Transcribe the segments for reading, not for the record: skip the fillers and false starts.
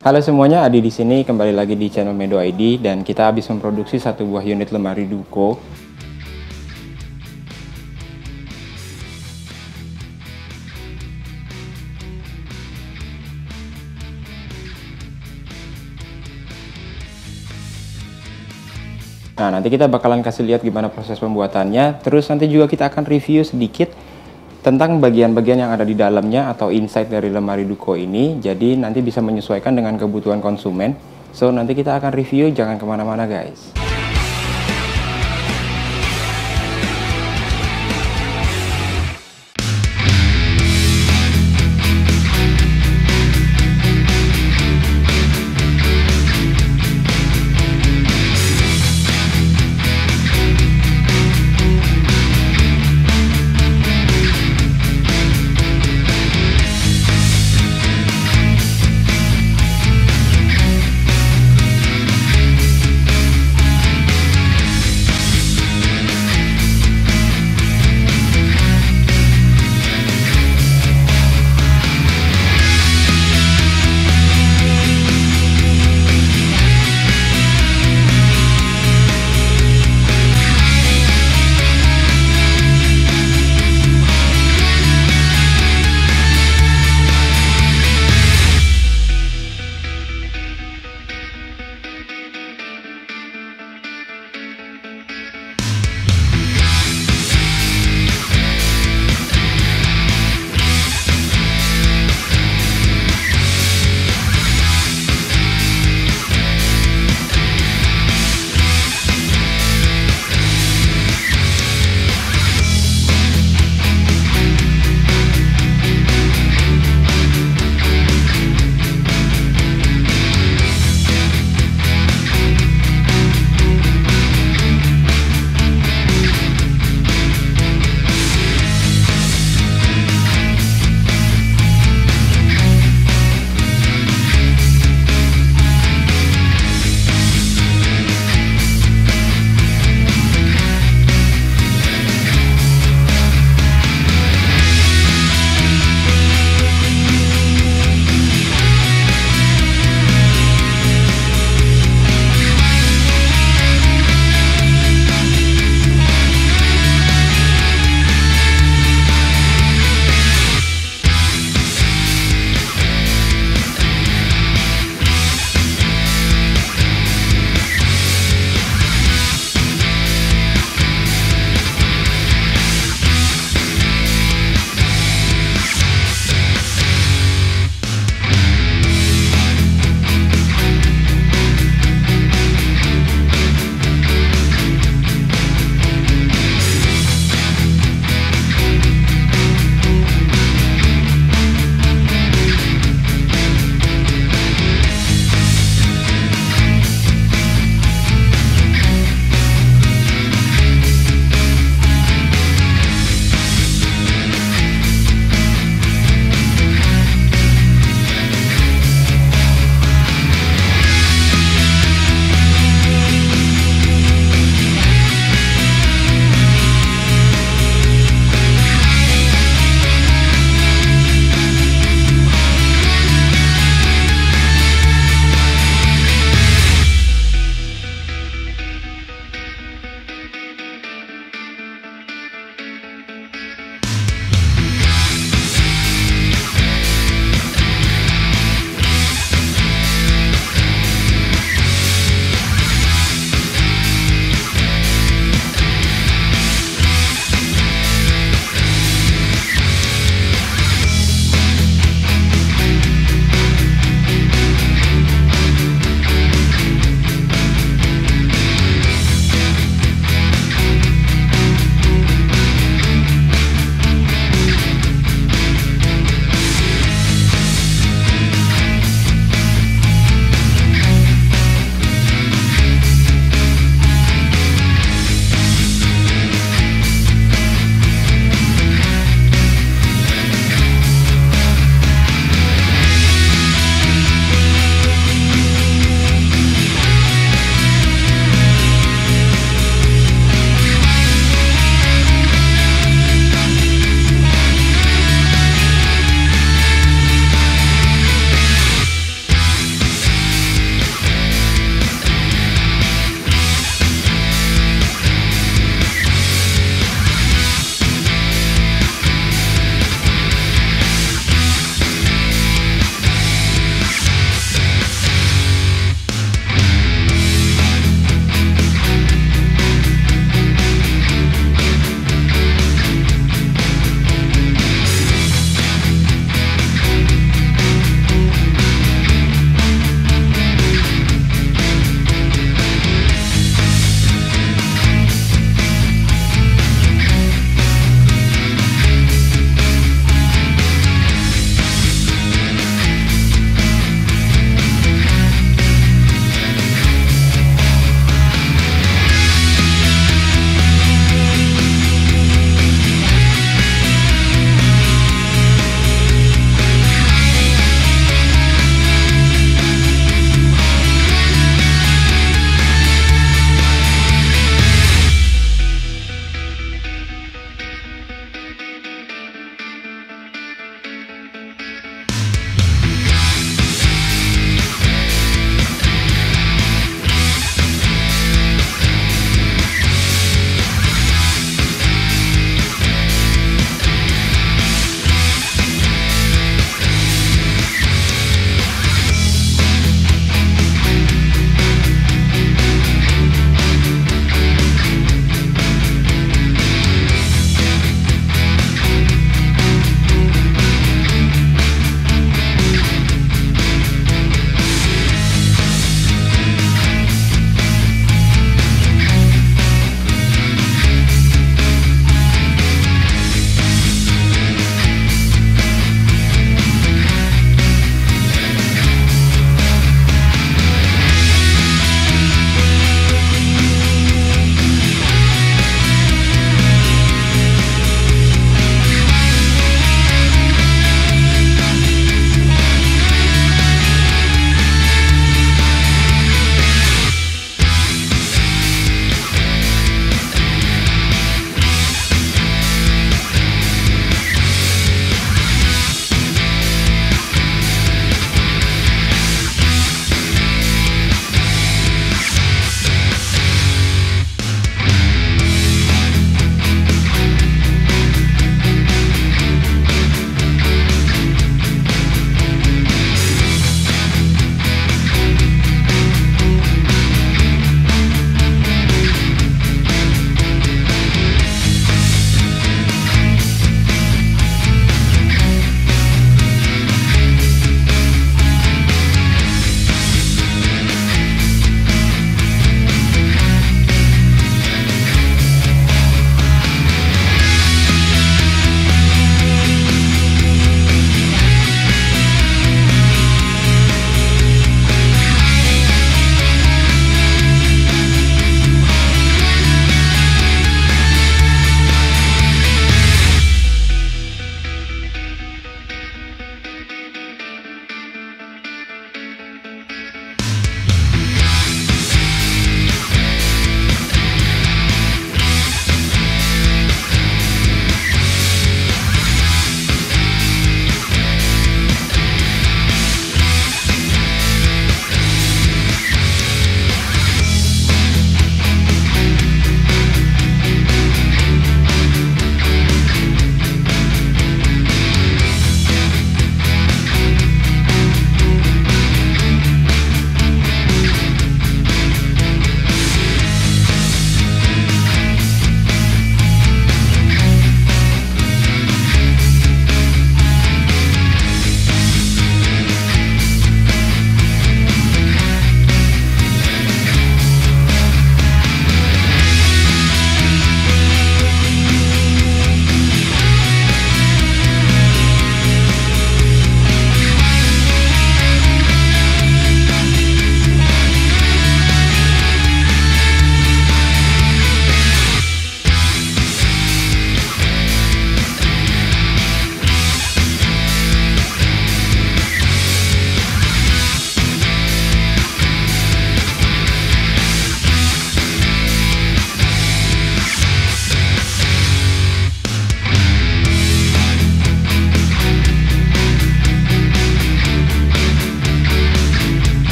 Halo semuanya, Adi di sini kembali lagi di channel Medo ID dan kita habis memproduksi satu buah unit lemari Duko. Nah, nanti kita bakalan kasih lihat gimana proses pembuatannya. Terus nanti juga kita akan review sedikit tentang bagian-bagian yang ada di dalamnya atau inside dari lemari Duko ini. Jadi nanti bisa menyesuaikan dengan kebutuhan konsumen. So, nanti kita akan review, jangan kemana-mana guys.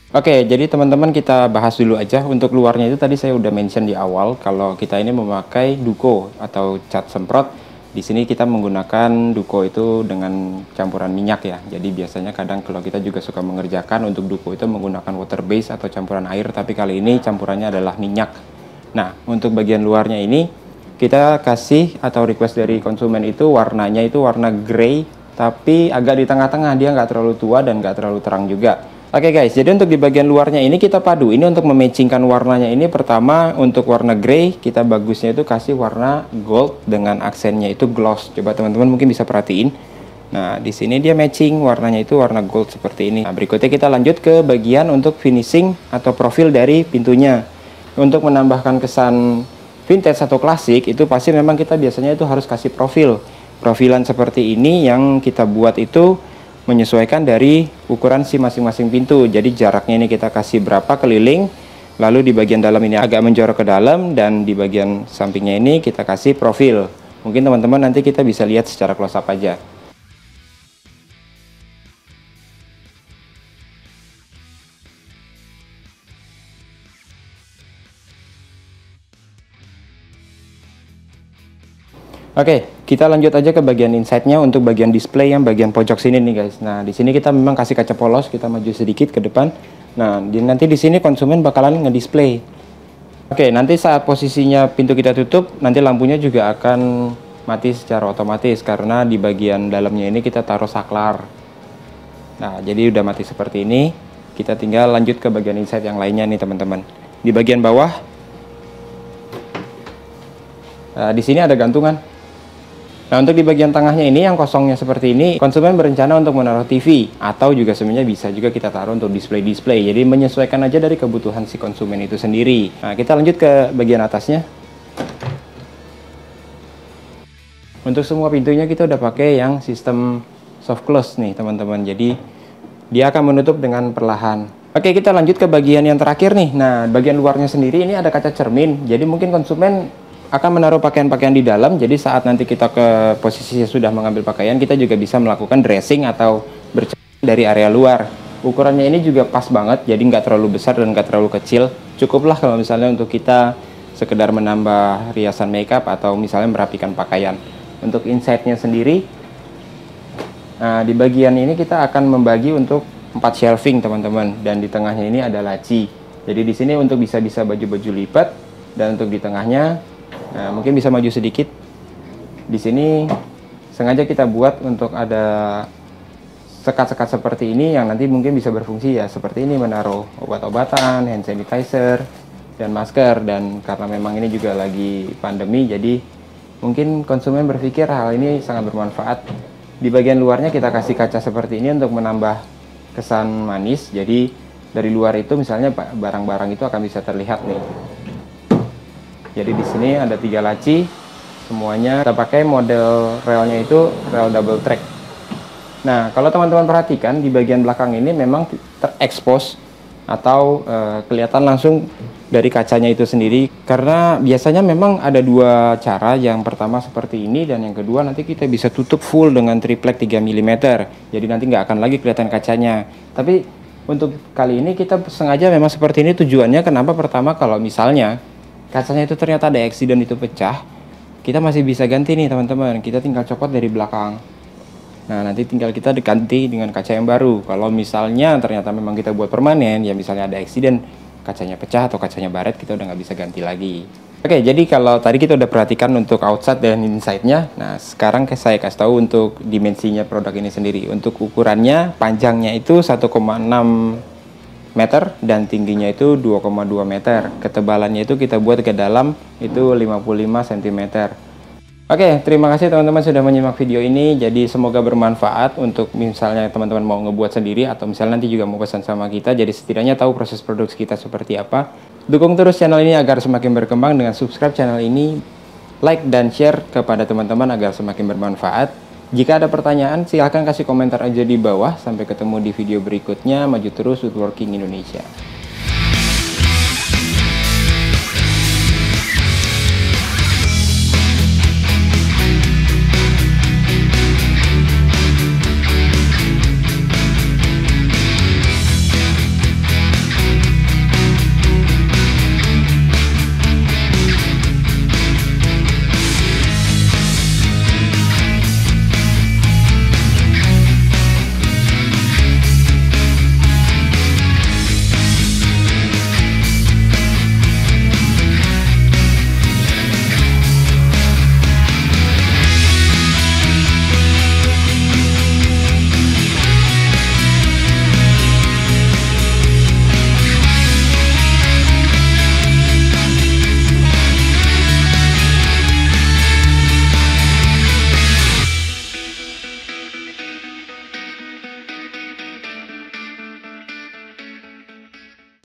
Oke, jadi teman-teman kita bahas dulu aja. Untuk luarnya itu tadi saya udah mention di awal kalau kita ini memakai Duco atau cat semprot. Di sini kita menggunakan Duco itu dengan campuran minyak ya. Jadi biasanya kadang kalau kita juga suka mengerjakan untuk Duco itu menggunakan water base atau campuran air, tapi kali ini campurannya adalah minyak. Nah, untuk bagian luarnya ini kita kasih atau request dari konsumen itu warnanya itu warna grey, tapi agak di tengah-tengah, dia nggak terlalu tua dan nggak terlalu terang juga. Oke guys, jadi untuk di bagian luarnya ini kita padu. Ini untuk mematchingkan warnanya ini, pertama untuk warna grey kita bagusnya itu kasih warna gold dengan aksennya itu gloss. Coba teman-teman mungkin bisa perhatiin. Nah, di sini dia matching warnanya itu warna gold seperti ini. Nah, berikutnya kita lanjut ke bagian untuk finishing atau profil dari pintunya. Untuk menambahkan kesan vintage atau klasik itu pasti memang kita biasanya itu harus kasih profilan seperti ini yang kita buat itu menyesuaikan dari ukuran si masing-masing pintu. Jadi jaraknya ini kita kasih berapa keliling, lalu di bagian dalam ini agak menjorok ke dalam, dan di bagian sampingnya ini kita kasih profil. Mungkin teman-teman nanti kita bisa lihat secara close up aja. Oke, kita lanjut aja ke bagian inside-nya. Untuk bagian display yang bagian pojok sini nih guys. Nah, di sini kita memang kasih kaca polos, kita maju sedikit ke depan. Nah, nanti di sini konsumen bakalan ngedisplay. Oke, nanti saat posisinya pintu kita tutup, nanti lampunya juga akan mati secara otomatis karena di bagian dalamnya ini kita taruh saklar. Nah, jadi udah mati seperti ini. Kita tinggal lanjut ke bagian inside yang lainnya nih teman-teman. Di bagian bawah, nah, di sini ada gantungan. Nah, untuk di bagian tengahnya ini yang kosongnya seperti ini, konsumen berencana untuk menaruh TV atau juga sebenarnya bisa juga kita taruh untuk display. Jadi menyesuaikan aja dari kebutuhan si konsumen itu sendiri. Nah, kita lanjut ke bagian atasnya. Untuk semua pintunya kita udah pakai yang sistem soft close nih, teman-teman. Jadi dia akan menutup dengan perlahan. Oke, kita lanjut ke bagian yang terakhir nih. Nah, bagian luarnya sendiri ini ada kaca cermin. Jadi mungkin konsumen akan menaruh pakaian-pakaian di dalam, jadi saat nanti kita ke posisi sudah mengambil pakaian, kita juga bisa melakukan dressing atau bercermin dari area luar. Ukurannya ini juga pas banget, jadi nggak terlalu besar dan nggak terlalu kecil. Cukuplah kalau misalnya untuk kita sekedar menambah riasan makeup atau misalnya merapikan pakaian. Untuk inside-nya sendiri, nah di bagian ini kita akan membagi untuk 4 shelving teman-teman, dan di tengahnya ini ada laci. Jadi di sini untuk bisa baju-baju lipat, dan untuk di tengahnya, nah, mungkin bisa maju sedikit. Di sini sengaja kita buat untuk ada sekat-sekat seperti ini yang nanti mungkin bisa berfungsi ya seperti ini, menaruh obat-obatan, hand sanitizer, dan masker. Dan karena memang ini juga lagi pandemi, jadi mungkin konsumen berpikir hal ini sangat bermanfaat. Di bagian luarnya kita kasih kaca seperti ini untuk menambah kesan manis. Jadi dari luar itu misalnya barang-barang itu akan bisa terlihat nih. Jadi di sini ada 3 laci, semuanya kita pakai model relnya itu rel double track. Nah, kalau teman-teman perhatikan di bagian belakang ini memang terekspos atau kelihatan langsung dari kacanya itu sendiri. Karena biasanya memang ada 2 cara, yang pertama seperti ini dan yang kedua nanti kita bisa tutup full dengan triplek 3 mm. Jadi nanti nggak akan lagi kelihatan kacanya. Tapi untuk kali ini kita sengaja memang seperti ini, tujuannya kenapa? Pertama, kalau misalnya kacanya itu ternyata ada accident itu pecah, kita masih bisa ganti nih teman-teman. Kita tinggal copot dari belakang. Nah, nanti tinggal kita diganti dengan kaca yang baru. Kalau misalnya ternyata memang kita buat permanen, ya misalnya ada accident, kacanya pecah atau kacanya baret, kita udah nggak bisa ganti lagi. Oke, jadi kalau tadi kita udah perhatikan untuk outside dan inside-nya. Nah, sekarang saya kasih tahu untuk dimensinya produk ini sendiri. Untuk ukurannya, panjangnya itu 1,6 meter dan tingginya itu 2,2 meter. Ketebalannya itu kita buat ke dalam itu 55 cm. Oke, terima kasih teman-teman sudah menyimak video ini. Jadi semoga bermanfaat untuk misalnya teman-teman mau ngebuat sendiri atau misalnya nanti juga mau pesan sama kita. Jadi setidaknya tahu proses produksi kita seperti apa. Dukung terus channel ini agar semakin berkembang dengan subscribe channel ini, like dan share kepada teman-teman agar semakin bermanfaat. Jika ada pertanyaan, silahkan kasih komentar aja di bawah. Sampai ketemu di video berikutnya. Maju terus, Woodworking Indonesia.